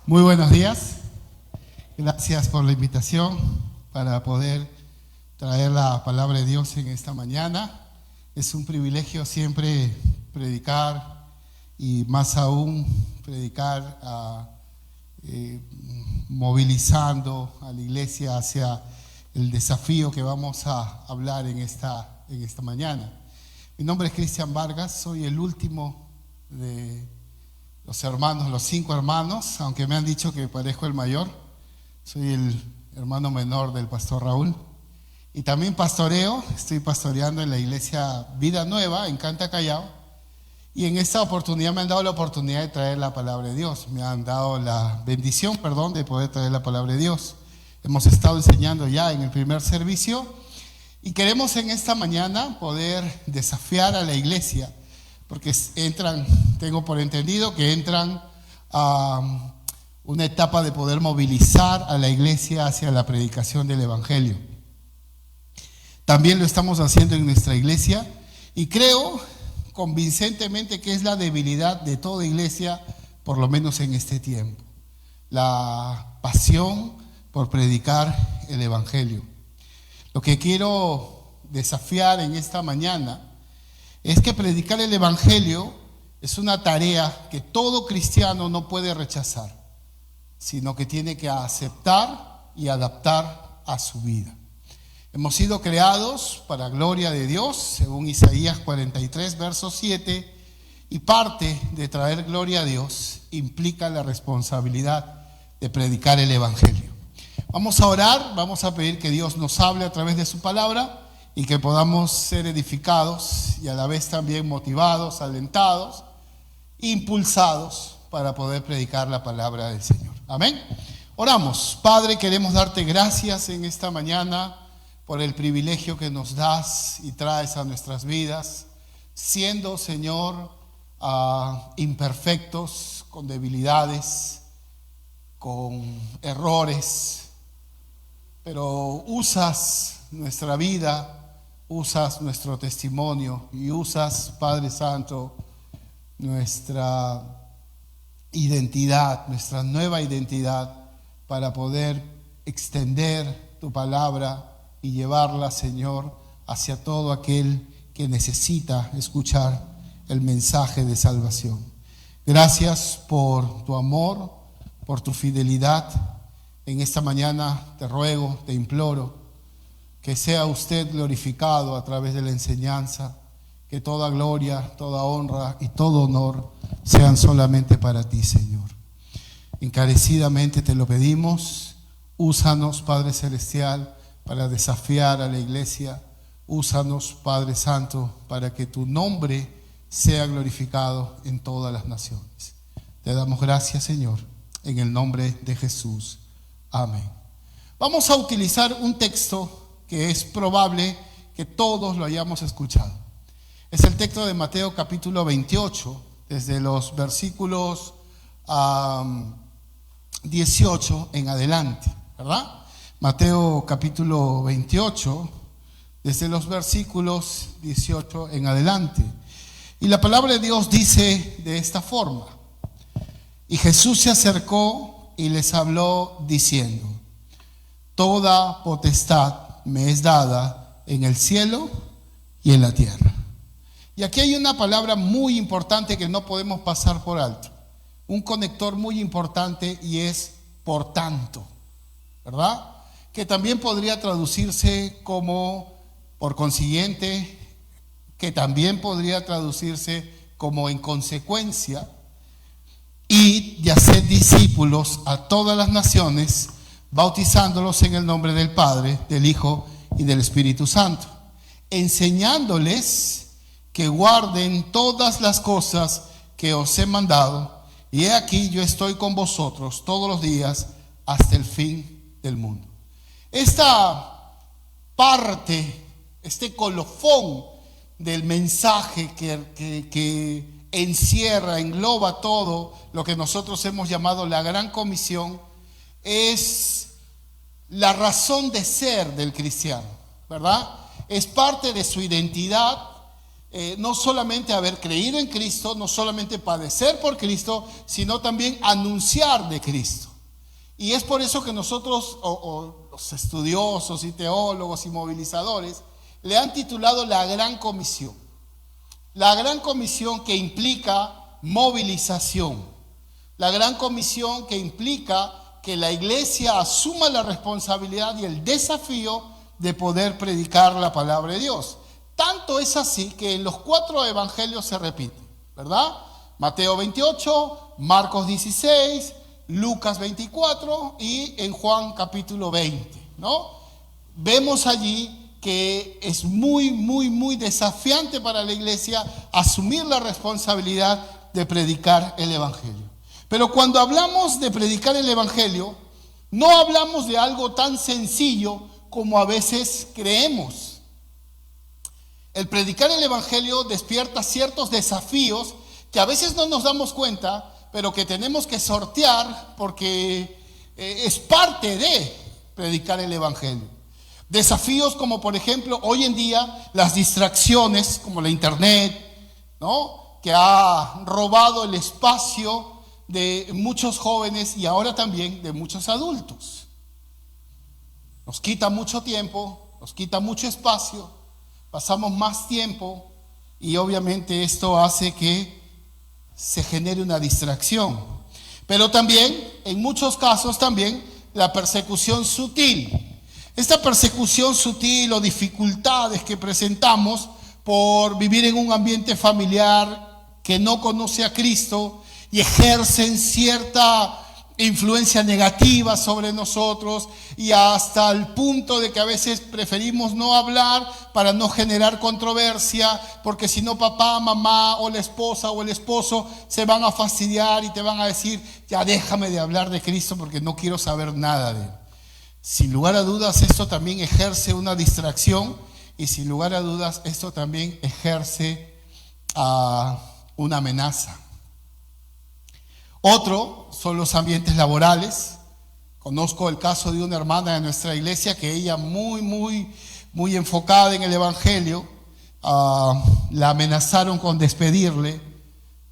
Muy buenos días. Gracias por la invitación para poder traer la palabra de Dios en esta mañana. Es un privilegio siempre predicar y más aún predicar movilizando a la iglesia hacia el desafío que vamos a hablar en esta mañana. Mi nombre es Cristian Vargas, soy el último de los hermanos, los 5 hermanos, aunque me han dicho que parezco el mayor. Soy el hermano menor del pastor Raúl. Y también pastoreo, estoy pastoreando en la iglesia Vida Nueva en Canta Callao. Y en esta oportunidad me han dado la oportunidad de traer la palabra de Dios. Me han dado la bendición, de poder traer la palabra de Dios. Hemos estado enseñando ya en el primer servicio. Y queremos en esta mañana poder desafiar a la iglesia. Porque tengo por entendido que entran a una etapa de poder movilizar a la iglesia hacia la predicación del evangelio. También lo estamos haciendo en nuestra iglesia y creo convincentemente que es la debilidad de toda iglesia, por lo menos en este tiempo. La pasión por predicar el evangelio. Lo que quiero desafiar en esta mañana es que predicar el evangelio es una tarea que todo cristiano no puede rechazar, sino que tiene que aceptar y adaptar a su vida. Hemos sido creados para gloria de Dios, según Isaías 43, verso 7, y parte de traer gloria a Dios implica la responsabilidad de predicar el evangelio. Vamos a orar, vamos a pedir que Dios nos hable a través de su palabra y que podamos ser edificados y a la vez también motivados, alentados, impulsados para poder predicar la palabra del Señor. Amén. Oramos. Padre, queremos darte gracias en esta mañana por el privilegio que nos das y traes a nuestras vidas, siendo, Señor, imperfectos, con debilidades, con errores, pero usas nuestra vida, usas nuestro testimonio y usas, Padre Santo, nuestra identidad, nuestra nueva identidad para poder extender tu palabra y llevarla, Señor, hacia todo aquel que necesita escuchar el mensaje de salvación. Gracias por tu amor, por tu fidelidad. En esta mañana te ruego, te imploro, que sea usted glorificado a través de la enseñanza, que toda gloria, toda honra y todo honor sean solamente para ti, Señor. Encarecidamente te lo pedimos. Úsanos, Padre Celestial, para desafiar a la iglesia. Úsanos, Padre Santo, para que tu nombre sea glorificado en todas las naciones. Te damos gracias, Señor, en el nombre de Jesús. Amén. Vamos a utilizar un texto que es probable que todos lo hayamos escuchado. Es el texto de Mateo capítulo 28, desde los versículos 18 en adelante, ¿verdad? Mateo capítulo 28, desde los versículos 18 en adelante. Y la palabra de Dios dice de esta forma: y Jesús se acercó y les habló diciendo: toda potestad me es dada en el cielo y en la tierra. Y aquí hay una palabra muy importante que no podemos pasar por alto, un conector muy importante, y es por tanto, ¿verdad? Que también podría traducirse como por consiguiente, que también podría traducirse como en consecuencia. Y haced discípulos a todas las naciones, bautizándolos en el nombre del Padre, del Hijo y del Espíritu Santo, enseñándoles que guarden todas las cosas que os he mandado, y he aquí yo estoy con vosotros todos los días hasta el fin del mundo. Esta parte, este colofón del mensaje que encierra, engloba todo lo que nosotros hemos llamado la Gran Comisión, es la razón de ser del cristiano, ¿verdad? Es parte de su identidad, no solamente haber creído en Cristo, no solamente padecer por Cristo, sino también anunciar de Cristo. Y es por eso que nosotros, o los estudiosos y teólogos y movilizadores, le han titulado la Gran Comisión. La Gran Comisión que implica movilización. La Gran Comisión que implica que la iglesia asuma la responsabilidad y el desafío de poder predicar la palabra de Dios. Tanto es así que en los 4 evangelios se repite, ¿verdad? Mateo 28, Marcos 16, Lucas 24 y en Juan capítulo 20, ¿no? Vemos allí que es muy desafiante para la iglesia asumir la responsabilidad de predicar el evangelio. Pero cuando hablamos de predicar el evangelio, no hablamos de algo tan sencillo como a veces creemos. El predicar el evangelio despierta ciertos desafíos que a veces no nos damos cuenta, pero que tenemos que sortear porque es parte de predicar el evangelio. Desafíos como, por ejemplo, hoy en día las distracciones como la internet, ¿no?, que ha robado el espacio de muchos jóvenes y ahora también de muchos adultos. Nos quita mucho tiempo, nos quita mucho espacio, pasamos más tiempo y obviamente esto hace que se genere una distracción. Pero también, en muchos casos también, la persecución sutil. Esta persecución sutil o dificultades que presentamos por vivir en un ambiente familiar que no conoce a Cristo y ejercen cierta influencia negativa sobre nosotros y hasta el punto de que a veces preferimos no hablar para no generar controversia, porque si no papá, mamá o la esposa o el esposo se van a fastidiar y te van a decir, ya déjame de hablar de Cristo porque no quiero saber nada de él. Sin lugar a dudas esto también ejerce una distracción y sin lugar a dudas esto también ejerce una amenaza. Otro son los ambientes laborales. Conozco el caso de una hermana de nuestra iglesia que ella muy enfocada en el evangelio, la amenazaron con despedirle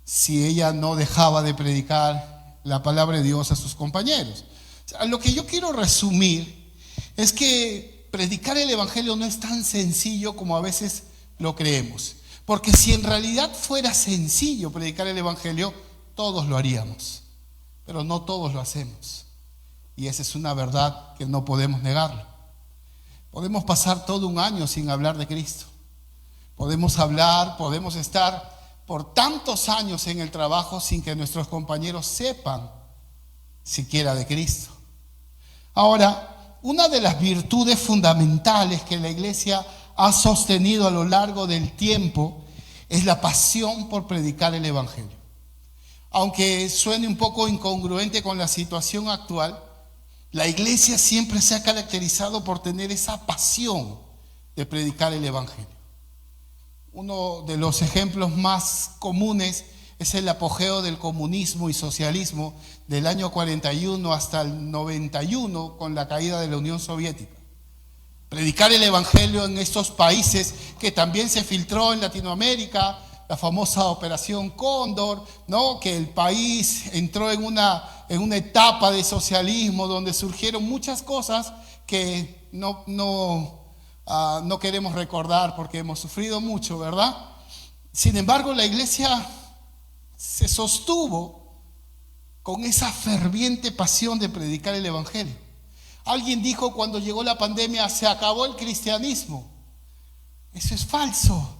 si ella no dejaba de predicar la palabra de Dios a sus compañeros. O sea, lo que yo quiero resumir es que predicar el evangelio no es tan sencillo como a veces lo creemos. Porque si en realidad fuera sencillo predicar el evangelio, todos lo haríamos, pero no todos lo hacemos. Y esa es una verdad que no podemos negarlo. Podemos pasar todo un año sin hablar de Cristo. Podemos estar por tantos años en el trabajo sin que nuestros compañeros sepan siquiera de Cristo. Ahora, una de las virtudes fundamentales que la iglesia ha sostenido a lo largo del tiempo es la pasión por predicar el evangelio. Aunque suene un poco incongruente con la situación actual, la iglesia siempre se ha caracterizado por tener esa pasión de predicar el evangelio. Uno de los ejemplos más comunes es el apogeo del comunismo y socialismo del año 41 hasta el 91 con la caída de la Unión Soviética. Predicar el evangelio en estos países que también se filtró en Latinoamérica, la famosa Operación Cóndor, ¿no?, que el país entró en una etapa de socialismo donde surgieron muchas cosas que no queremos recordar porque hemos sufrido mucho, ¿verdad? Sin embargo, la iglesia se sostuvo con esa ferviente pasión de predicar el evangelio. Alguien dijo cuando llegó la pandemia, se acabó el cristianismo. Eso es falso.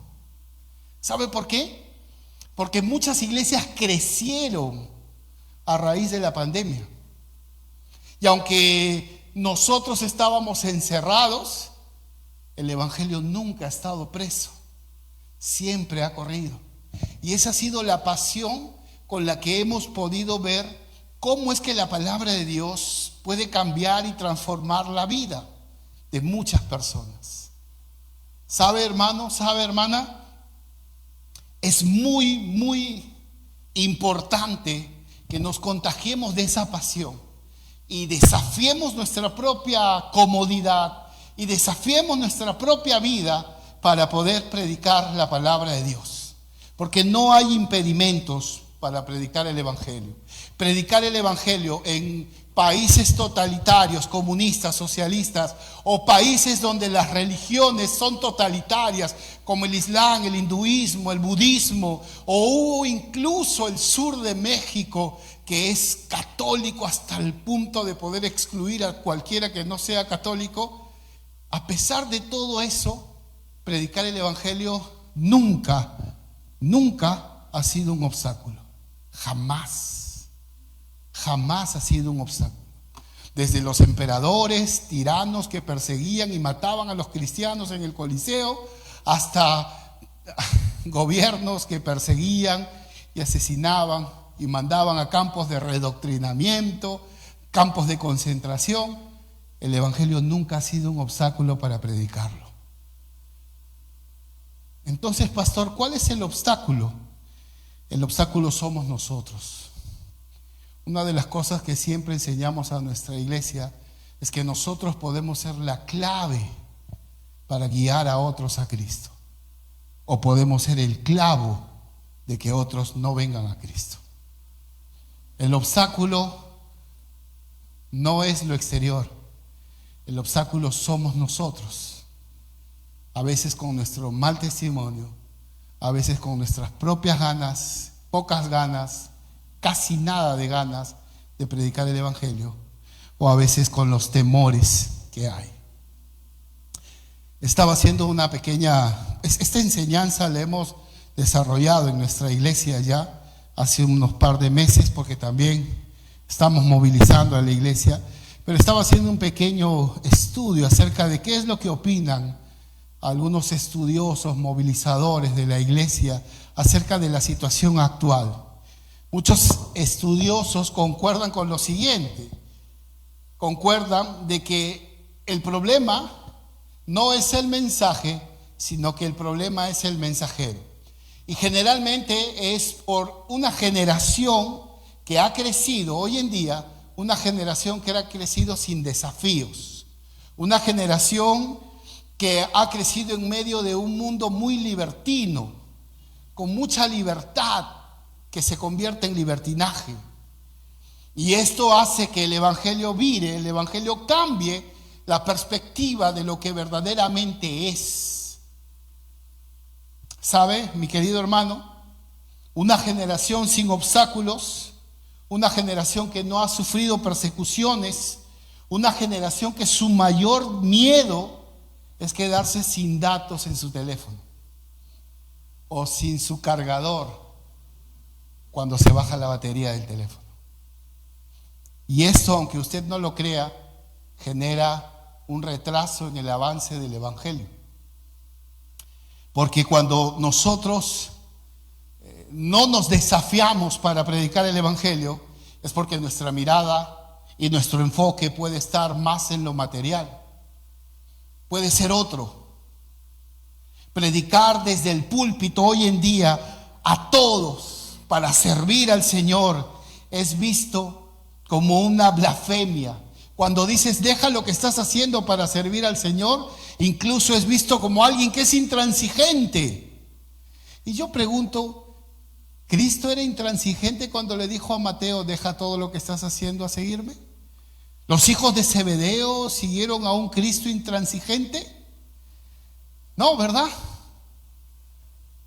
¿Sabe por qué? Porque muchas iglesias crecieron a raíz de la pandemia. Y aunque nosotros estábamos encerrados, el evangelio nunca ha estado preso. Siempre ha corrido. Y esa ha sido la pasión con la que hemos podido ver cómo es que la palabra de Dios puede cambiar y transformar la vida de muchas personas. ¿Sabe, hermano? ¿Sabe, hermana? Es muy importante que nos contagiemos de esa pasión y desafiemos nuestra propia comodidad y desafiemos nuestra propia vida para poder predicar la palabra de Dios. Porque no hay impedimentos para predicar el Evangelio. Predicar el Evangelio en países totalitarios, comunistas, socialistas, o países donde las religiones son totalitarias, como el Islam, el hinduismo, el budismo, o incluso el sur de México, que es católico hasta el punto de poder excluir a cualquiera que no sea católico. A pesar de todo eso, predicar el Evangelio nunca ha sido un obstáculo. Jamás ha sido un obstáculo. Desde los emperadores, tiranos que perseguían y mataban a los cristianos en el Coliseo, hasta gobiernos que perseguían y asesinaban y mandaban a campos de redoctrinamiento, campos de concentración. El Evangelio nunca ha sido un obstáculo para predicarlo. Entonces, pastor, ¿cuál es el obstáculo? El obstáculo somos nosotros. Una de las cosas que siempre enseñamos a nuestra iglesia es que nosotros podemos ser la clave para guiar a otros a Cristo, o podemos ser el clavo de que otros no vengan a Cristo. El obstáculo no es lo exterior, el obstáculo somos nosotros. A veces con nuestro mal testimonio, a veces con nuestras propias ganas, pocas ganas, casi nada de ganas de predicar el Evangelio, o a veces con los temores que hay. Estaba haciendo una pequeña, esta enseñanza la hemos desarrollado en nuestra iglesia ya hace unos par de meses, porque también estamos movilizando a la iglesia, pero estaba haciendo un pequeño estudio acerca de qué es lo que opinan algunos estudiosos, movilizadores de la iglesia acerca de la situación actual. Muchos estudiosos concuerdan con lo siguiente: concuerdan de que el problema no es el mensaje, sino que el problema es el mensajero. Y generalmente es por una generación que ha crecido hoy en día, una generación que ha crecido sin desafíos, una generación que ha crecido en medio de un mundo muy libertino, con mucha libertad que se convierte en libertinaje. Y esto hace que el Evangelio vire, el Evangelio cambie la perspectiva de lo que verdaderamente es. ¿Sabe, mi querido hermano? Una generación sin obstáculos, una generación que no ha sufrido persecuciones, una generación que su mayor miedo es quedarse sin datos en su teléfono o sin su cargador cuando se baja la batería del teléfono. Y esto, aunque usted no lo crea, genera un retraso en el avance del Evangelio. Porque cuando nosotros no nos desafiamos para predicar el Evangelio, es porque nuestra mirada y nuestro enfoque puede estar más en lo material. Puede ser otro. Predicar desde el púlpito hoy en día a todos para servir al Señor es visto como una blasfemia. Cuando dices deja lo que estás haciendo para servir al Señor, incluso es visto como alguien que es intransigente. Y yo pregunto, ¿Cristo era intransigente cuando le dijo a Mateo, deja todo lo que estás haciendo a seguirme? ¿Los hijos de Zebedeo siguieron a un Cristo intransigente? No, ¿verdad?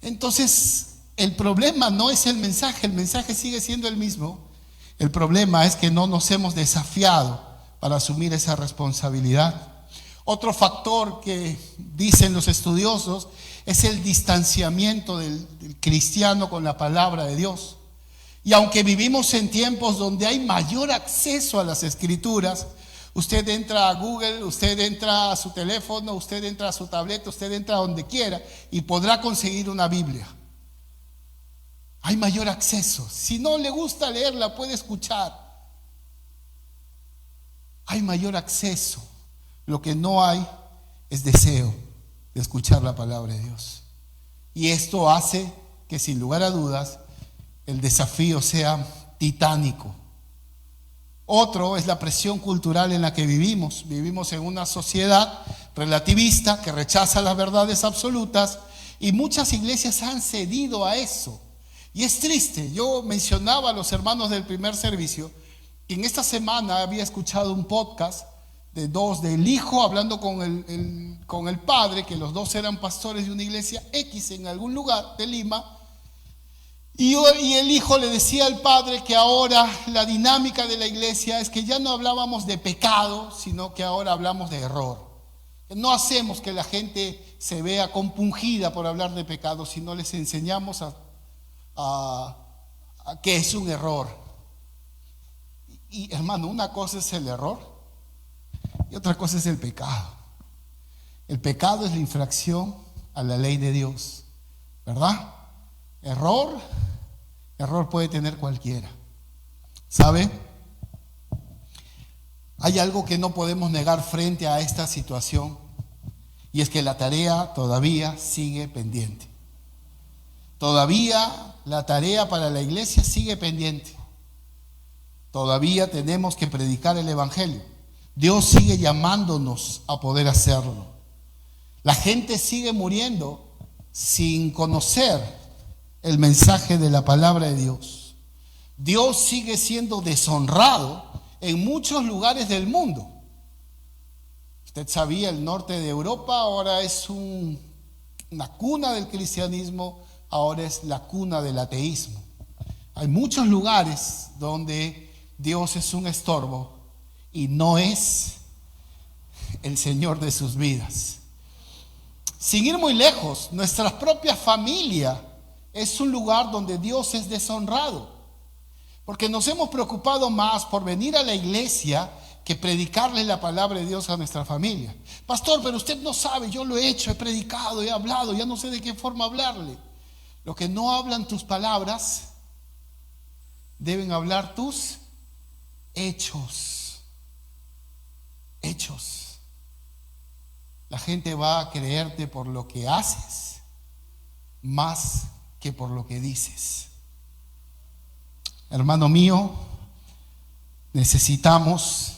Entonces, el problema no es el mensaje sigue siendo el mismo. El problema es que no nos hemos desafiado para asumir esa responsabilidad. Otro factor que dicen los estudiosos es el distanciamiento del cristiano con la palabra de Dios. Y aunque vivimos en tiempos donde hay mayor acceso a las escrituras, usted entra a Google, usted entra a su teléfono, usted entra a su tableta, usted entra a donde quiera y podrá conseguir una Biblia. Hay mayor acceso. Si no le gusta leerla, puede escuchar. Hay mayor acceso. Lo que no hay es deseo de escuchar la palabra de Dios. Y esto hace que, sin lugar a dudas, el desafío sea titánico. Otro es la presión cultural en la que vivimos. Vivimos en una sociedad relativista, que rechaza las verdades absolutas, y muchas iglesias han cedido a eso. Y es triste. Yo mencionaba a los hermanos del primer servicio que en esta semana había escuchado un podcast del hijo hablando con el padre, que los dos eran pastores de una iglesia X en algún lugar de Lima. Y el hijo le decía al padre que ahora la dinámica de la iglesia es que ya no hablábamos de pecado, sino que ahora hablamos de error. No hacemos que la gente se vea compungida por hablar de pecado, sino les enseñamos a que es un error. Y hermano, una cosa es el error y otra cosa es el pecado. El pecado es la infracción a la ley de Dios, ¿verdad? Error puede tener cualquiera. ¿Sabe? Hay algo que no podemos negar frente a esta situación, y es que la tarea todavía sigue pendiente. Todavía la tarea para la iglesia sigue pendiente. Todavía tenemos que predicar el evangelio. Dios sigue llamándonos a poder hacerlo. La gente sigue muriendo sin conocer el mensaje de la palabra de Dios. Dios sigue siendo deshonrado en muchos lugares del mundo. Usted sabía, el norte de Europa ahora es una cuna del cristianismo, ahora es la cuna del ateísmo. Hay muchos lugares donde Dios es un estorbo y no es el Señor de sus vidas. Sin ir muy lejos, nuestra propia familia es un lugar donde Dios es deshonrado, porque nos hemos preocupado más por venir a la iglesia que predicarle la palabra de Dios a nuestra familia. Pastor, pero usted no sabe, yo lo he hecho, he predicado, he hablado, ya no sé de qué forma hablarle. Lo que no hablan tus palabras, deben hablar tus hechos. Hechos. La gente va a creerte por lo que haces más que por lo que dices. Hermano mío, necesitamos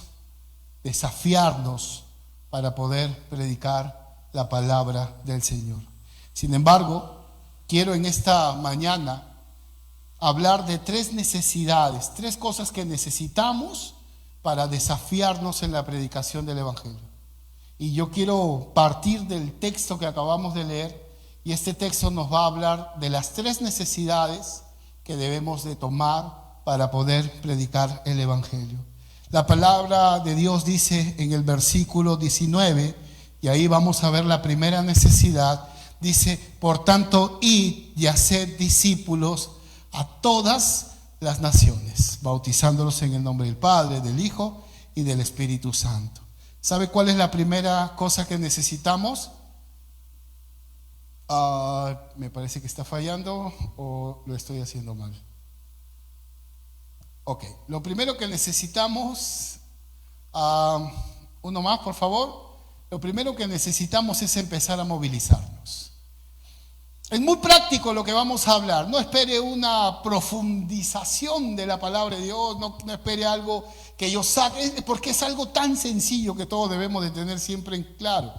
desafiarnos para poder predicar la palabra del Señor. Sin embargo, quiero en esta mañana hablar de tres necesidades, tres cosas que necesitamos para desafiarnos en la predicación del evangelio. Y yo quiero partir del texto que acabamos de leer, y este texto nos va a hablar de las tres necesidades que debemos de tomar para poder predicar el evangelio. La palabra de Dios dice en el versículo 19, y ahí vamos a ver la primera necesidad. Dice: por tanto, id y haced discípulos a todas las naciones, bautizándolos en el nombre del Padre, del Hijo y del Espíritu Santo. ¿Sabe cuál es la primera cosa que necesitamos? Me parece que está fallando o lo estoy haciendo mal. Ok, lo primero que necesitamos, uno más por favor. Lo primero que necesitamos es empezar a movilizarnos. Es muy práctico lo que vamos a hablar. No espere una profundización de la palabra de Dios, no espere algo que yo saque, porque es algo tan sencillo que todos debemos de tener siempre en claro.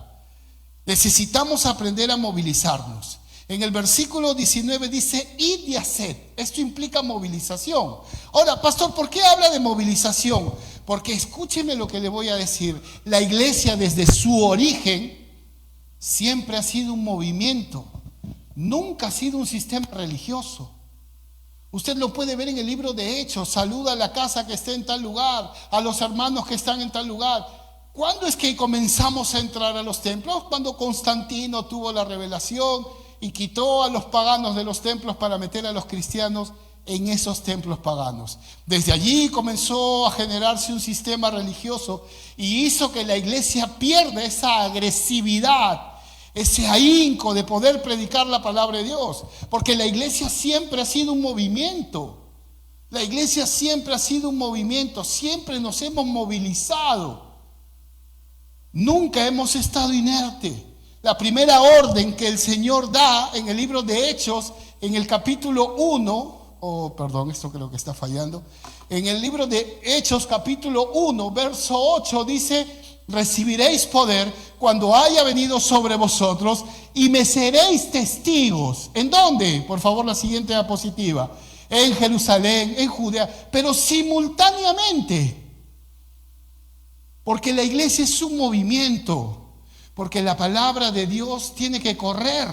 Necesitamos aprender a movilizarnos. En el versículo 19 dice: id y haced. Esto implica movilización. Ahora, pastor, ¿por qué habla de movilización? Porque escúcheme lo que le voy a decir. La iglesia desde su origen siempre ha sido un movimiento. Nunca ha sido un sistema religioso. Usted lo puede ver en el libro de Hechos. Saluda a la casa que esté en tal lugar, a los hermanos que están en tal lugar. ¿Cuándo es que comenzamos a entrar a los templos? Cuando Constantino tuvo la revelación y quitó a los paganos de los templos para meter a los cristianos en esos templos paganos. Desde allí comenzó a generarse un sistema religioso y hizo que la iglesia pierda esa agresividad, ese ahínco de poder predicar la palabra de Dios, porque la iglesia siempre ha sido un movimiento. La iglesia siempre ha sido un movimiento, siempre nos hemos movilizado. Nunca hemos estado inertes. La primera orden que el Señor da en el libro de Hechos, en el capítulo 1, esto creo que está fallando. En el libro de Hechos, capítulo 1, verso 8, dice: recibiréis poder cuando haya venido sobre vosotros y me seréis testigos. ¿En dónde? Por favor, la siguiente diapositiva. En Jerusalén, en Judea, pero simultáneamente. Porque la iglesia es un movimiento, porque la palabra de Dios tiene que correr.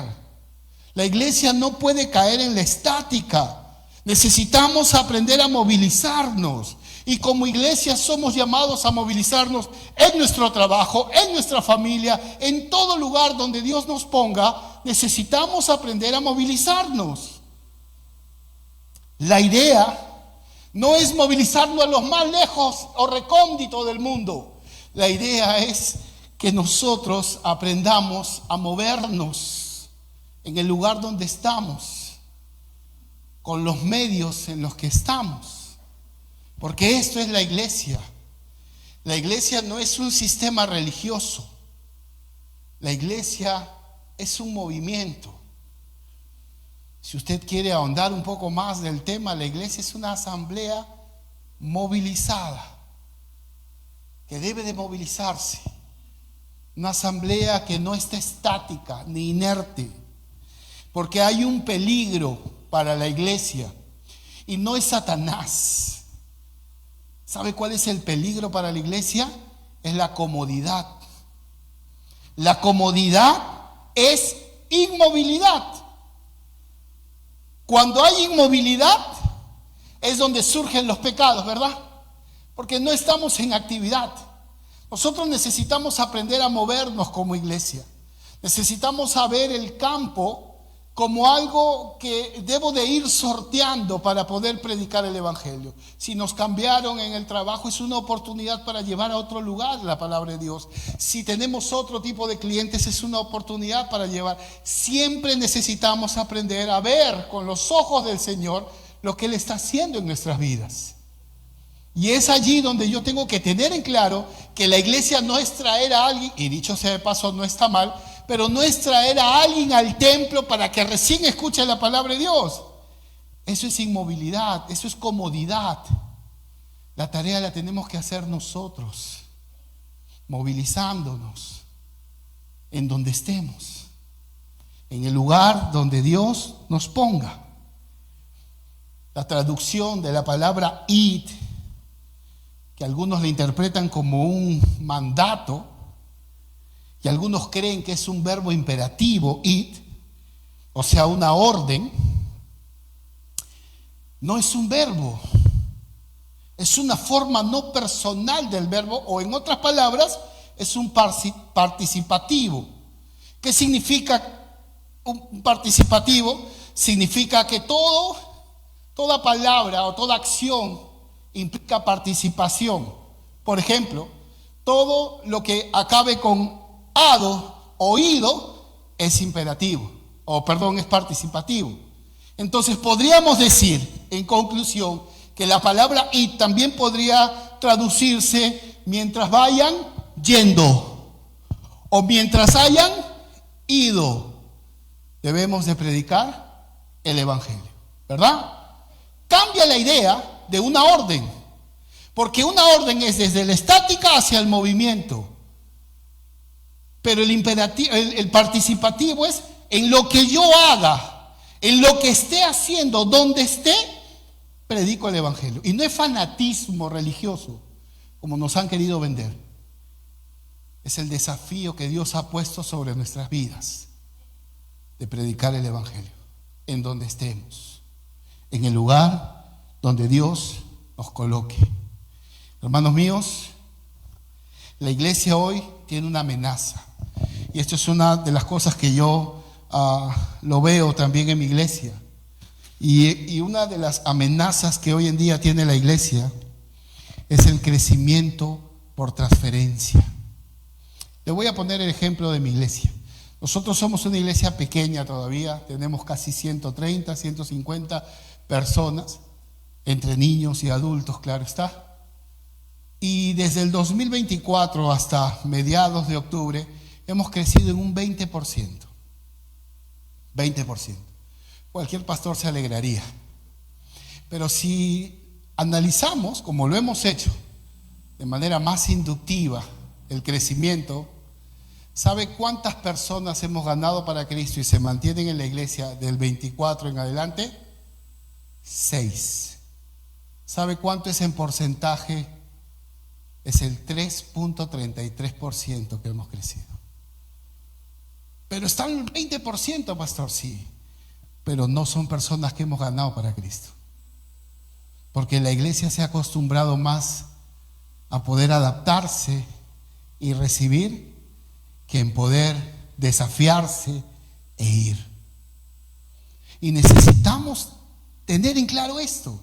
La iglesia no puede caer en la estática. Necesitamos aprender a movilizarnos. Y como iglesia somos llamados a movilizarnos en nuestro trabajo, en nuestra familia, en todo lugar donde Dios nos ponga. Necesitamos aprender a movilizarnos. La idea no es movilizarnos a los más lejos o recónditos del mundo. La idea es que nosotros aprendamos a movernos en el lugar donde estamos, con los medios en los que estamos. Porque esto es la iglesia. La iglesia no es un sistema religioso. La iglesia es un movimiento. Si usted quiere ahondar un poco más del tema, la iglesia es una asamblea movilizada, que debe de movilizarse. Una asamblea que no está estática ni inerte, porque hay un peligro para la iglesia y no es Satanás. ¿Sabe cuál es el peligro para la iglesia? Es la comodidad. La comodidad es inmovilidad. Cuando hay inmovilidad es donde surgen los pecados, ¿verdad? Porque no estamos en actividad. Nosotros necesitamos aprender a movernos como iglesia. Necesitamos saber el campo como algo que debo de ir sorteando para poder predicar el evangelio. Si nos cambiaron en el trabajo, es una oportunidad para llevar a otro lugar la palabra de Dios. Si tenemos otro tipo de clientes, es una oportunidad para llevar. Siempre necesitamos aprender a ver con los ojos del Señor lo que Él está haciendo en nuestras vidas. Y es allí donde yo tengo que tener en claro que la iglesia no es traer a alguien, y dicho sea de paso no está mal, pero no es traer a alguien al templo para que recién escuche la palabra de Dios. Eso es inmovilidad, eso es comodidad. La tarea la tenemos que hacer nosotros, movilizándonos en donde estemos, en el lugar donde Dios nos ponga. La traducción de la palabra id, que algunos le interpretan como un mandato, y algunos creen que es un verbo imperativo, id, o sea, una orden. No es un verbo, es una forma no personal del verbo, o en otras palabras, es un participativo. ¿Qué significa un participativo? Significa que toda palabra o toda acción implica participación. Por ejemplo, todo lo que acabe con ado, oído, es imperativo, es participativo. Entonces podríamos decir, en conclusión, que la palabra id también podría traducirse mientras vayan yendo, o mientras hayan ido. Debemos de predicar el evangelio, ¿verdad? Cambia la idea de una orden, porque una orden es desde la estática hacia el movimiento. Pero el participativo es en lo que yo haga, en lo que esté haciendo, donde esté, predico el evangelio. Y no es fanatismo religioso, como nos han querido vender. Es el desafío que Dios ha puesto sobre nuestras vidas, de predicar el evangelio, en donde estemos, en el lugar donde Dios nos coloque. Hermanos míos, la iglesia hoy tiene una amenaza. Y esto es una de las cosas que yo lo veo también en mi iglesia. Y una de las amenazas que hoy en día tiene la iglesia es el crecimiento por transferencia. Le voy a poner el ejemplo de mi iglesia. Nosotros somos una iglesia pequeña todavía, tenemos casi 130, 150 personas, entre niños y adultos, claro está. Y desde el 2024 hasta mediados de octubre hemos crecido en un 20%. 20%. Cualquier pastor se alegraría. Pero si analizamos, como lo hemos hecho, de manera más inductiva, el crecimiento, ¿sabe cuántas personas hemos ganado para Cristo y se mantienen en la iglesia del 24 en adelante? 6. ¿Sabe cuánto es en porcentaje? Es el 3.33% que hemos crecido. Pero están el 20%, pastor, sí. Pero no son personas que hemos ganado para Cristo. Porque la iglesia se ha acostumbrado más a poder adaptarse y recibir que en poder desafiarse e ir. Y necesitamos tener en claro esto.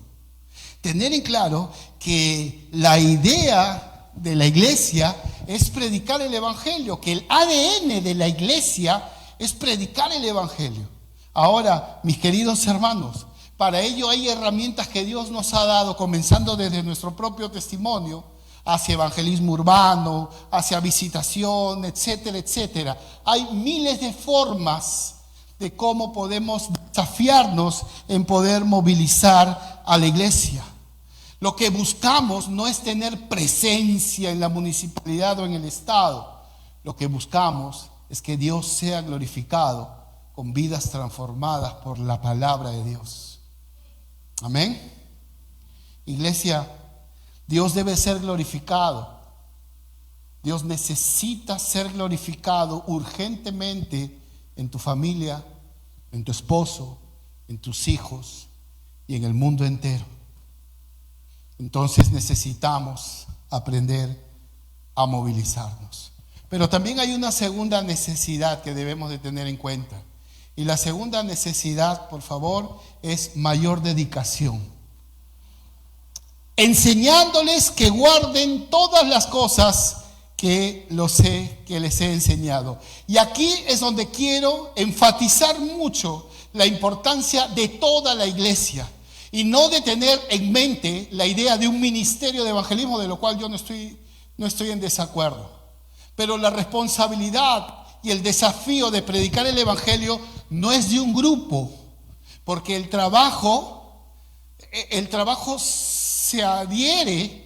Tener en claro que la idea de la iglesia es predicar el evangelio, que el ADN de la iglesia es predicar el evangelio. Ahora, mis queridos hermanos, para ello hay herramientas que Dios nos ha dado, comenzando desde nuestro propio testimonio, hacia evangelismo urbano, hacia visitación, etcétera, etcétera. Hay miles de formas de cómo podemos desafiarnos en poder movilizar a la iglesia. Lo que buscamos no es tener presencia en la municipalidad o en el estado. Lo que buscamos es que Dios sea glorificado con vidas transformadas por la palabra de Dios. Amén. Iglesia, Dios debe ser glorificado. Dios necesita ser glorificado urgentemente en tu familia, en tu esposo, en tus hijos y en el mundo entero. Entonces necesitamos aprender a movilizarnos. Pero también hay una segunda necesidad que debemos de tener en cuenta. Y la segunda necesidad, por favor, es mayor dedicación. Enseñándoles que guarden todas las cosas que les he enseñado. Y aquí es donde quiero enfatizar mucho la importancia de toda la iglesia. Y no de tener en mente la idea de un ministerio de evangelismo, de lo cual yo no estoy en desacuerdo. Pero la responsabilidad y el desafío de predicar el evangelio no es de un grupo, porque el trabajo se adhiere,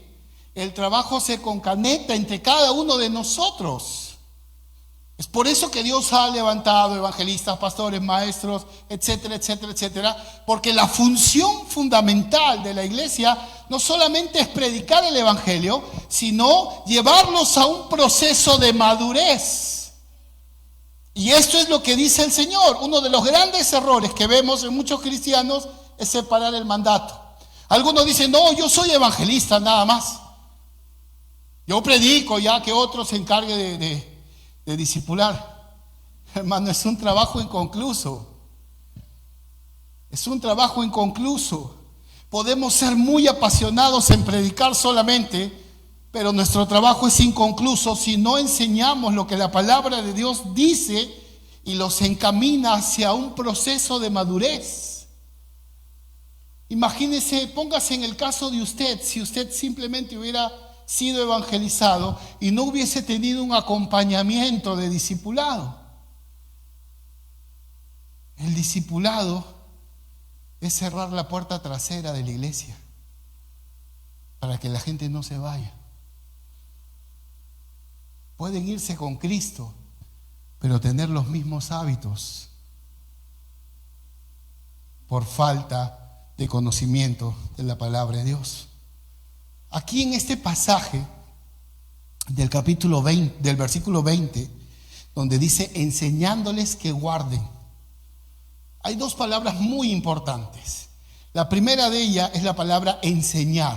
el trabajo se concaneta entre cada uno de nosotros. Es por eso que Dios ha levantado evangelistas, pastores, maestros, etcétera, etcétera, etcétera, porque la función fundamental de la iglesia no solamente es predicar el evangelio, sino llevarlos a un proceso de madurez. Y esto es lo que dice el Señor. Uno de los grandes errores que vemos en muchos cristianos es separar el mandato. Algunos dicen, no, yo soy evangelista nada más. Yo predico, ya que otro se encargue de discipular. Hermano, es un trabajo inconcluso. Es un trabajo inconcluso. Podemos ser muy apasionados en predicar solamente, pero nuestro trabajo es inconcluso si no enseñamos lo que la palabra de Dios dice y los encamina hacia un proceso de madurez. Imagínese, póngase en el caso de usted, si usted simplemente hubiera sido evangelizado y no hubiese tenido un acompañamiento de discipulado. El discipulado es cerrar la puerta trasera de la iglesia para que la gente no se vaya. Pueden irse con Cristo, pero tener los mismos hábitos por falta de conocimiento de la palabra de Dios. Aquí en este pasaje del capítulo 20, del versículo 20, donde dice enseñándoles que guarden, hay dos palabras muy importantes. La primera de ellas es la palabra enseñar,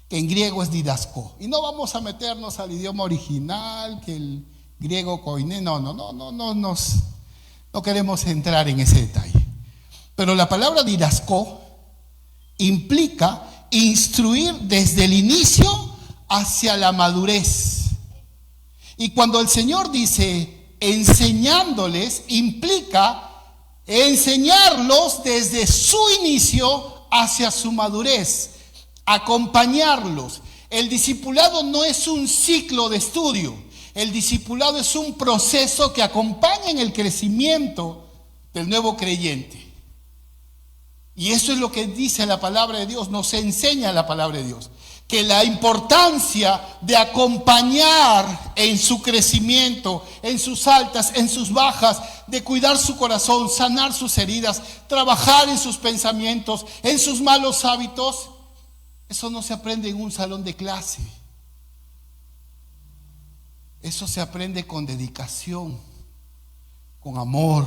que en griego es didaskó. Y no vamos a meternos al idioma original, que el griego koiné, no queremos entrar en ese detalle. Pero la palabra didaskó implica instruir desde el inicio hacia la madurez. Y cuando el Señor dice enseñándoles, implica enseñarlos desde su inicio hacia su madurez, acompañarlos. El discipulado no es un ciclo de estudio, el discipulado es un proceso que acompaña en el crecimiento del nuevo creyente. Y eso es lo que dice la palabra de Dios, nos enseña la palabra de Dios. que la importancia de acompañar en su crecimiento, en sus altas, en sus bajas, de cuidar su corazón, sanar sus heridas, trabajar en sus pensamientos, en sus malos hábitos, eso no se aprende en un salón de clase. Eso se aprende con dedicación, con amor,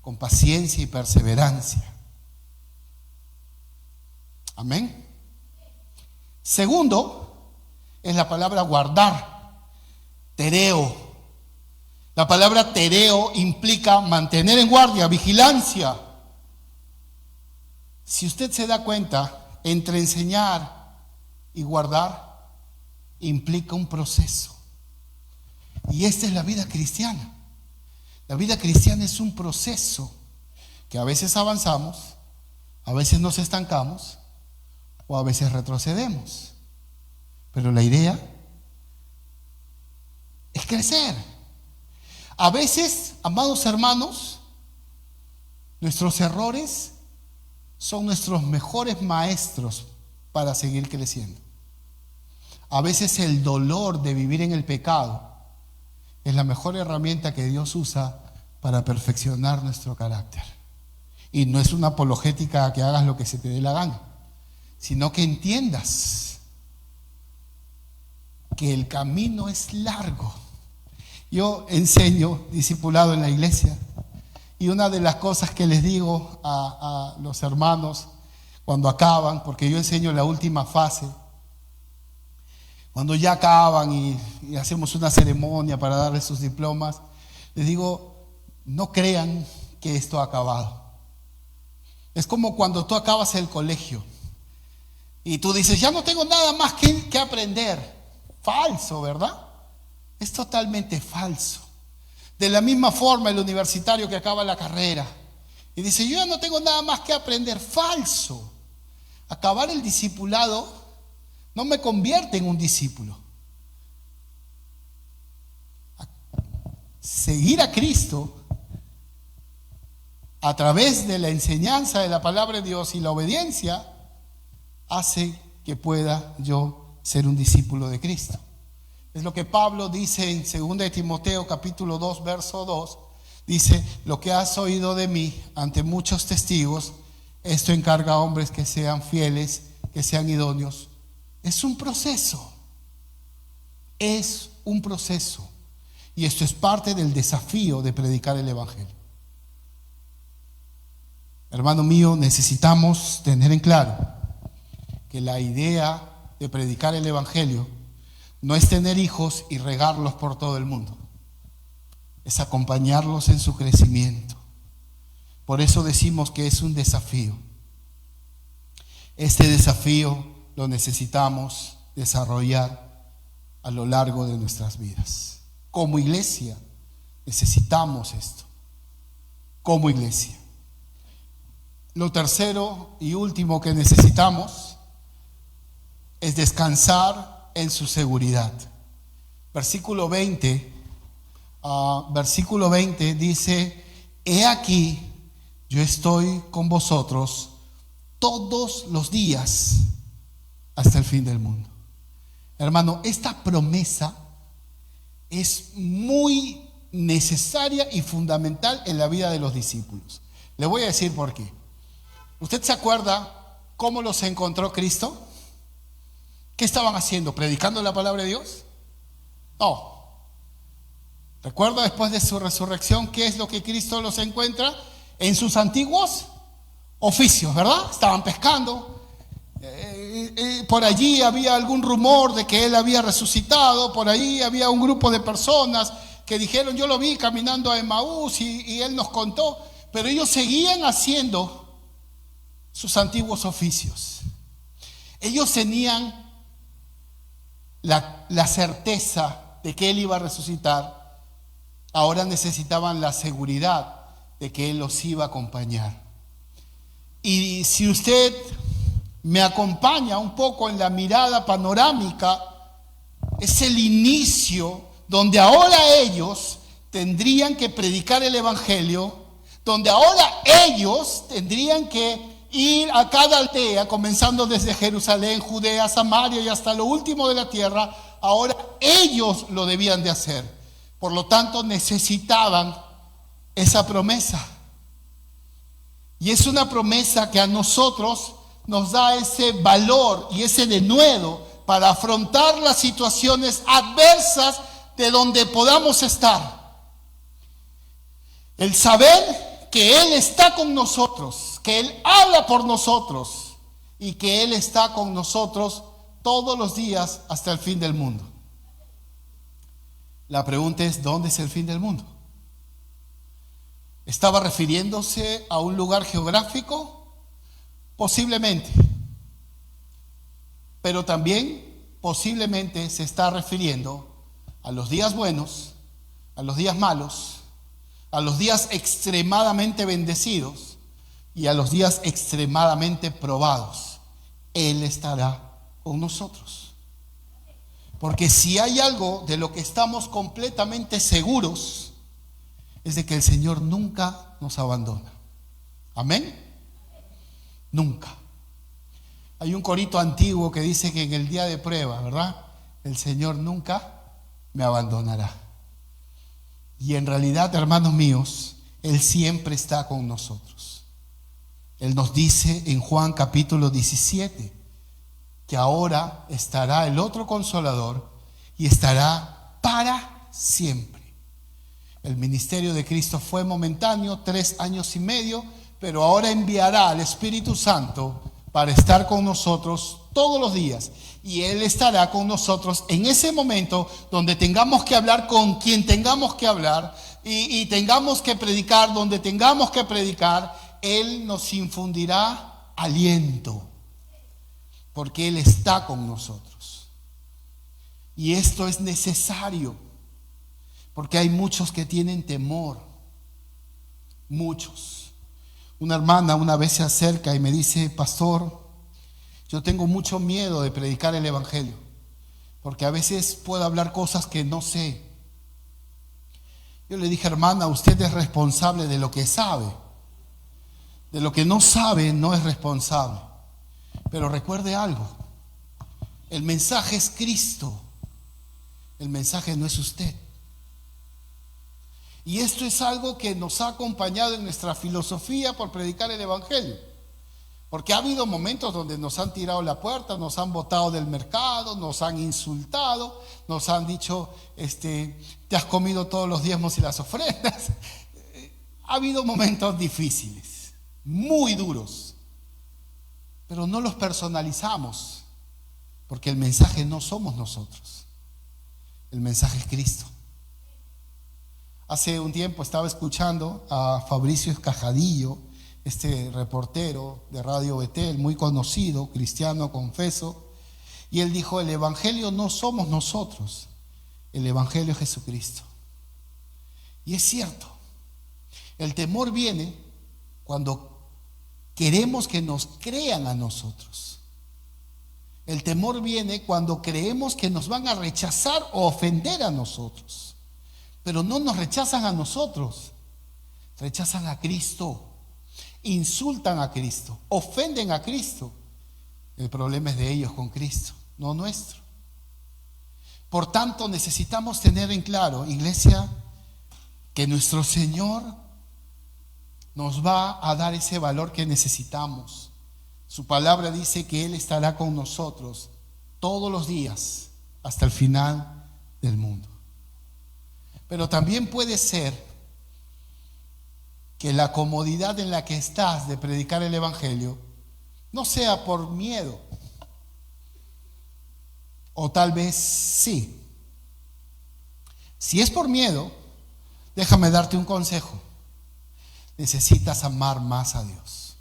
con paciencia y perseverancia. Amén. Segundo, es la palabra guardar, tereo. La palabra tereo implica mantener en guardia, vigilancia. Si usted se da cuenta, entre enseñar y guardar implica un proceso. Y esta es la vida cristiana. La vida cristiana es un proceso que a veces avanzamos, a veces nos estancamos o a veces retrocedemos. Pero la idea es crecer. A veces, amados hermanos, nuestros errores son nuestros mejores maestros para seguir creciendo. A veces el dolor de vivir en el pecado es la mejor herramienta que Dios usa para perfeccionar nuestro carácter. Y no es una apologética a que hagas lo que se te dé la gana, sino que entiendas que el camino es largo. Yo enseño discipulado en la iglesia y una de las cosas que les digo a los hermanos cuando acaban, porque yo enseño la última fase, cuando ya acaban y hacemos una ceremonia para darles sus diplomas, les digo, no crean que esto ha acabado. Es como cuando tú acabas el colegio y tú dices, ya no tengo nada más que aprender. Falso, ¿verdad? Es totalmente falso. De la misma forma el universitario que acaba la carrera y dice, yo ya no tengo nada más que aprender. Falso. Acabar el discipulado no me convierte en un discípulo. Seguir a Cristo a través de la enseñanza de la palabra de Dios y la obediencia hace que pueda yo ser un discípulo de Cristo. Es lo que Pablo dice en 2 de Timoteo capítulo 2 verso 2. Dice, lo que has oído de mí ante muchos testigos, esto encarga a hombres que sean fieles, que sean idóneos. Es un proceso. Es un proceso. Y esto es parte del desafío de predicar el evangelio. Hermano mío, necesitamos tener en claro que la idea de predicar el evangelio no es tener hijos y regarlos por todo el mundo. Es acompañarlos en su crecimiento. Por eso decimos que es un desafío. Este desafío lo necesitamos desarrollar a lo largo de nuestras vidas. Como iglesia necesitamos esto. Como iglesia. Lo tercero y último que necesitamos es descansar en su seguridad. Versículo 20 dice, he aquí, yo estoy con vosotros todos los días hasta el fin del mundo. Hermano, esta promesa es muy necesaria y fundamental en la vida de los discípulos. Le voy a decir por qué. ¿Usted se acuerda cómo los encontró Cristo? ¿Qué estaban haciendo? ¿Predicando la palabra de Dios? No. ¿Recuerda después de su resurrección qué es lo que Cristo los encuentra? En sus antiguos oficios, ¿verdad? Estaban pescando. Por allí había algún rumor de que Él había resucitado. Por ahí había un grupo de personas que dijeron, yo lo vi caminando a Emaús y Él nos contó. Pero ellos seguían haciendo sus antiguos oficios. Ellos tenían la certeza de que Él iba a resucitar. Ahora necesitaban la seguridad de que Él los iba a acompañar. Y si usted me acompaña un poco en la mirada panorámica, es el inicio donde ahora ellos tendrían que predicar el evangelio, donde ahora ellos tendrían que ir a cada aldea, comenzando desde Jerusalén, Judea, Samaria y hasta lo último de la tierra. Ahora ellos lo debían de hacer. Por lo tanto, necesitaban esa promesa. Y es una promesa que a nosotros nos da ese valor y ese denuedo para afrontar las situaciones adversas de donde podamos estar. El saber que Él está con nosotros, que Él habla por nosotros y que Él está con nosotros todos los días hasta el fin del mundo. La pregunta es, ¿dónde es el fin del mundo? ¿Estaba refiriéndose a un lugar geográfico? Posiblemente. Pero también posiblemente se está refiriendo a los días buenos, a los días malos, a los días extremadamente bendecidos y a los días extremadamente probados. Él estará con nosotros. Porque si hay algo de lo que estamos completamente seguros, es de que el Señor nunca nos abandona. ¿Amén? Nunca. Hay un corito antiguo que dice que en el día de prueba, ¿verdad? El Señor nunca me abandonará. Y en realidad, hermanos míos, Él siempre está con nosotros. Él nos dice en Juan capítulo 17 que ahora estará el otro Consolador y estará para siempre. El ministerio de Cristo fue momentáneo, 3 años y medio, pero ahora enviará al Espíritu Santo para estar con nosotros todos los días. Y Él estará con nosotros en ese momento donde tengamos que hablar con quien tengamos que hablar y tengamos que predicar donde tengamos que predicar. Él nos infundirá aliento porque Él está con nosotros. Y esto es necesario porque hay muchos que tienen temor. Muchos. Una hermana una vez se acerca y me dice: pastor, yo tengo mucho miedo de predicar el evangelio, porque a veces puedo hablar cosas que no sé. Yo le dije: hermana, usted es responsable de lo que sabe. De lo que no sabe no es responsable. Pero recuerde algo: el mensaje es Cristo. El mensaje no es usted. Y esto es algo que nos ha acompañado en nuestra filosofía por predicar el evangelio. Porque ha habido momentos donde nos han tirado la puerta, nos han botado del mercado, nos han insultado, nos han dicho, te has comido todos los diezmos y las ofrendas. Ha habido momentos difíciles, muy duros, pero no los personalizamos, porque el mensaje no somos nosotros, el mensaje es Cristo. Hace un tiempo estaba escuchando a Fabricio Escajadillo, este reportero de Radio Betel, muy conocido, cristiano, confeso, y él dijo: el evangelio no somos nosotros, el evangelio es Jesucristo. Y es cierto, el temor viene cuando queremos que nos crean a nosotros. El temor viene cuando creemos que nos van a rechazar o ofender a nosotros. Pero no nos rechazan a nosotros, rechazan a Cristo. Insultan a Cristo, ofenden a Cristo. El problema es de ellos con Cristo, no nuestro. Por tanto, necesitamos tener en claro, iglesia, que nuestro Señor nos va a dar ese valor que necesitamos. Su palabra dice que Él estará con nosotros todos los días hasta el final del mundo. Pero también puede ser que la comodidad en la que estás de predicar el evangelio no sea por miedo, o tal vez sí. Si es por miedo, déjame darte un consejo: necesitas amar más a Dios,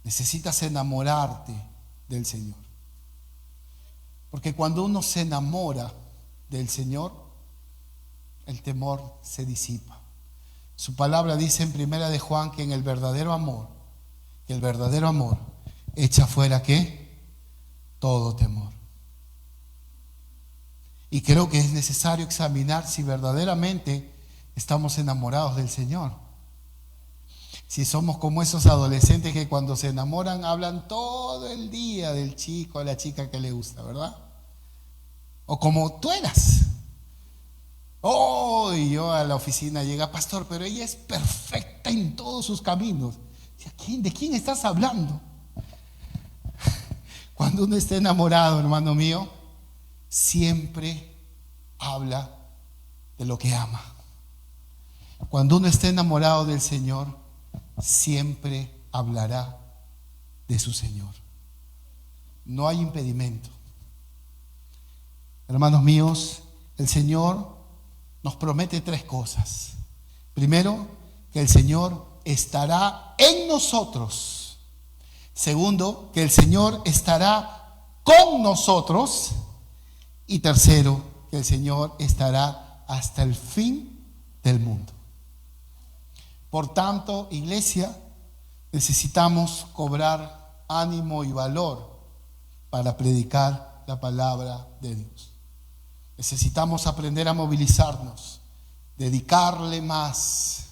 necesitas enamorarte del Señor, porque cuando uno se enamora del Señor, el temor se disipa. Su palabra dice en 1 de Juan que el verdadero amor echa fuera ¿qué? Todo temor. Y creo que es necesario examinar si verdaderamente estamos enamorados del Señor. Si somos como esos adolescentes que cuando se enamoran hablan todo el día del chico o la chica que le gusta, ¿verdad? O como tú eras. Oh, y yo a la oficina llega, pastor, pero ella es perfecta en todos sus caminos. ¿De quién estás hablando? Cuando uno está enamorado, hermano mío, siempre habla de lo que ama. Cuando uno está enamorado del Señor, siempre hablará de su Señor. No hay impedimento. Hermanos míos, el Señor nos promete 3 cosas. Primero, que el Señor estará en nosotros. Segundo, que el Señor estará con nosotros. Y tercero, que el Señor estará hasta el fin del mundo. Por tanto, iglesia, necesitamos cobrar ánimo y valor para predicar la palabra de Dios. Necesitamos aprender a movilizarnos, dedicarle más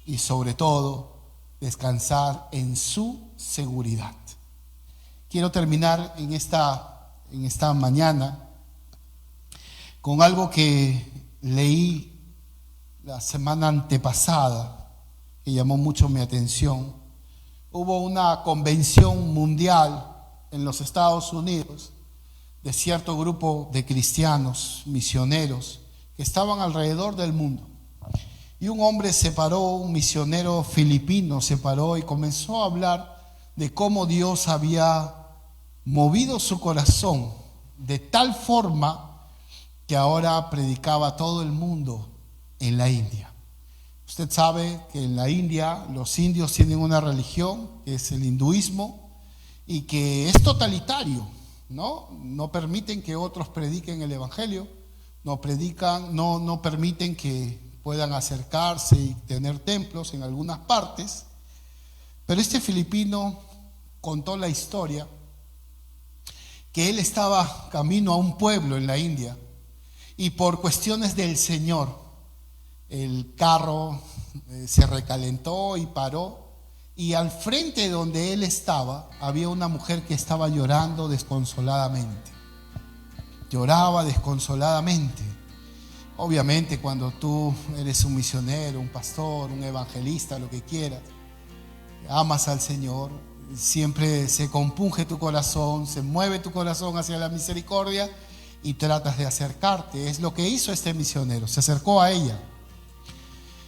y sobre todo descansar en su seguridad. Quiero terminar en esta mañana con algo que leí la semana antepasada que llamó mucho mi atención. Hubo una convención mundial en los Estados Unidos de cierto grupo de cristianos, misioneros, que estaban alrededor del mundo. Y un hombre se paró, un misionero filipino se paró y comenzó a hablar de cómo Dios había movido su corazón de tal forma que ahora predicaba a todo el mundo en la India. Usted sabe que en la India los indios tienen una religión que es el hinduismo y que es totalitario, ¿no? No permiten que otros prediquen el evangelio, no permiten que puedan acercarse y tener templos en algunas partes. Pero este filipino contó la historia que él estaba camino a un pueblo en la India y por cuestiones del Señor el carro se recalentó y paró, y al frente donde él estaba había una mujer que estaba llorando desconsoladamente. Lloraba desconsoladamente. Obviamente cuando tú eres un misionero, un pastor, un evangelista, lo que quieras, amas al Señor, siempre se compunge tu corazón, se mueve tu corazón hacia la misericordia y tratas de acercarte. Es lo que hizo este misionero, se acercó a ella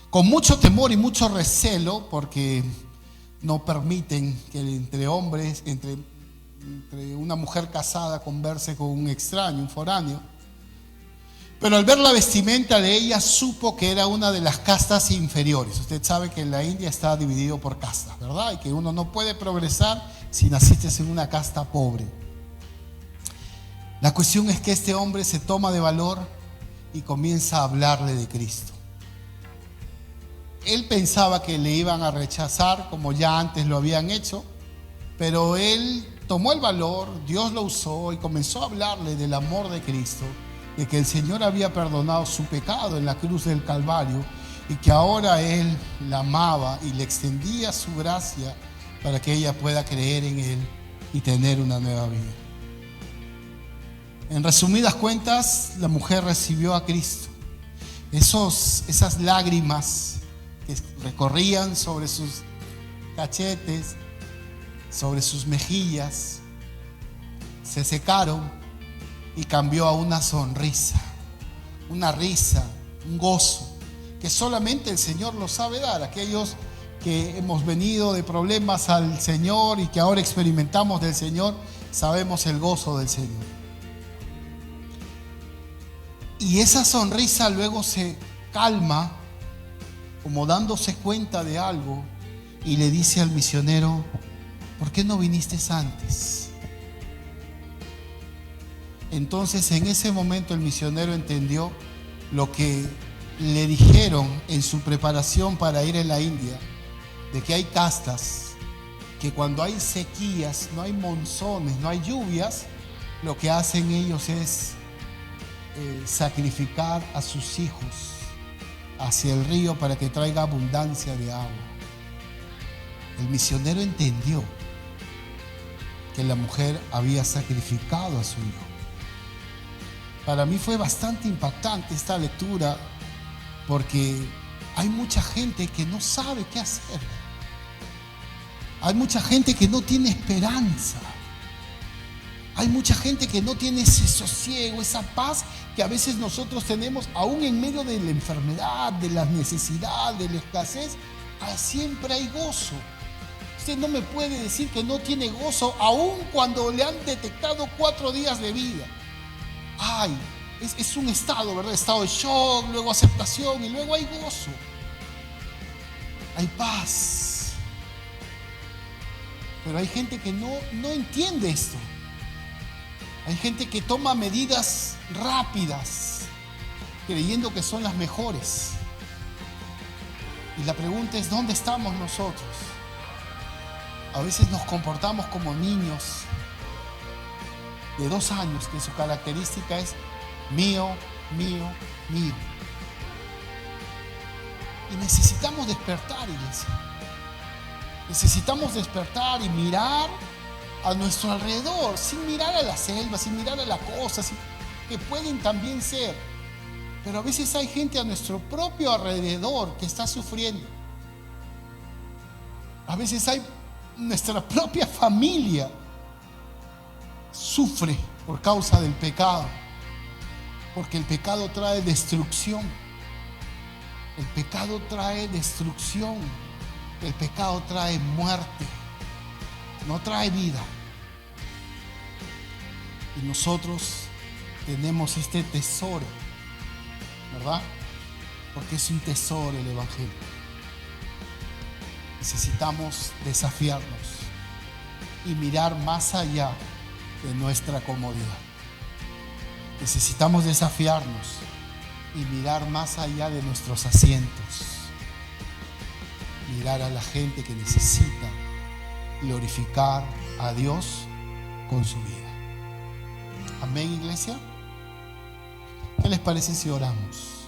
con mucho temor y mucho recelo, porque no permiten que entre hombres, entre una mujer casada converse con un extraño, un foráneo. Pero al ver la vestimenta de ella supo que era una de las castas inferiores. Usted sabe que en la India está dividido por castas, ¿verdad? Y que uno no puede progresar si naciste en una casta pobre. La cuestión es que este hombre se toma de valor y comienza a hablarle de Cristo. Él pensaba que le iban a rechazar como ya antes lo habían hecho, pero él tomó el valor, Dios lo usó y comenzó a hablarle del amor de Cristo, de que el Señor había perdonado su pecado en la cruz del Calvario y que ahora Él la amaba y le extendía su gracia para que ella pueda creer en Él y tener una nueva vida. En resumidas cuentas, la mujer recibió a Cristo. Esas lágrimas que recorrían sobre sus cachetes, sobre sus mejillas, se secaron y cambió a una sonrisa, una risa, un gozo que solamente el Señor lo sabe dar. Aquellos que hemos venido de problemas al Señor y que ahora experimentamos del Señor, sabemos el gozo del Señor. Y esa sonrisa luego se calma, como dándose cuenta de algo, y le dice al misionero: ¿por qué no viniste antes? Entonces en ese momento el misionero entendió lo que le dijeron en su preparación para ir a la India, de que hay castas, que cuando hay sequías, no hay monzones, no hay lluvias, lo que hacen ellos es sacrificar a sus hijos hacia el río para que traiga abundancia de agua. El misionero entendió que la mujer había sacrificado a su hijo. Para mí fue bastante impactante esta lectura, porque hay mucha gente que no sabe qué hacer. Hay mucha gente que no tiene esperanza. Hay mucha gente que no tiene ese sosiego, esa paz que a veces nosotros tenemos, aún en medio de la enfermedad, de la necesidad, de la escasez. Siempre hay gozo. Usted no me puede decir que no tiene gozo, aún cuando le han detectado 4 días de vida. Es un estado, ¿verdad? Estado de shock, luego aceptación y luego hay gozo. Hay paz. Pero hay gente que no entiende esto. Hay gente que toma medidas rápidas, creyendo que son las mejores. Y la pregunta es, ¿dónde estamos nosotros? A veces nos comportamos como niños de 2 años, que su característica es mío, mío, mío. Y necesitamos despertar, iglesia. Necesitamos despertar y mirar a nuestro alrededor, sin mirar a la selva, sin mirar a las cosas que pueden también ser. Pero a veces hay gente a nuestro propio alrededor que está sufriendo. A veces hay nuestra propia familia sufre por causa del pecado, porque el pecado trae destrucción. El pecado trae destrucción. El pecado trae muerte, no trae vida. Y nosotros tenemos este tesoro, ¿verdad? Porque es un tesoro el Evangelio. Necesitamos desafiarnos y mirar más allá de nuestra comodidad. Necesitamos desafiarnos y mirar más allá de nuestros asientos. Mirar a la gente que necesita glorificar a Dios con su vida. Amén, iglesia. ¿Qué les parece si oramos?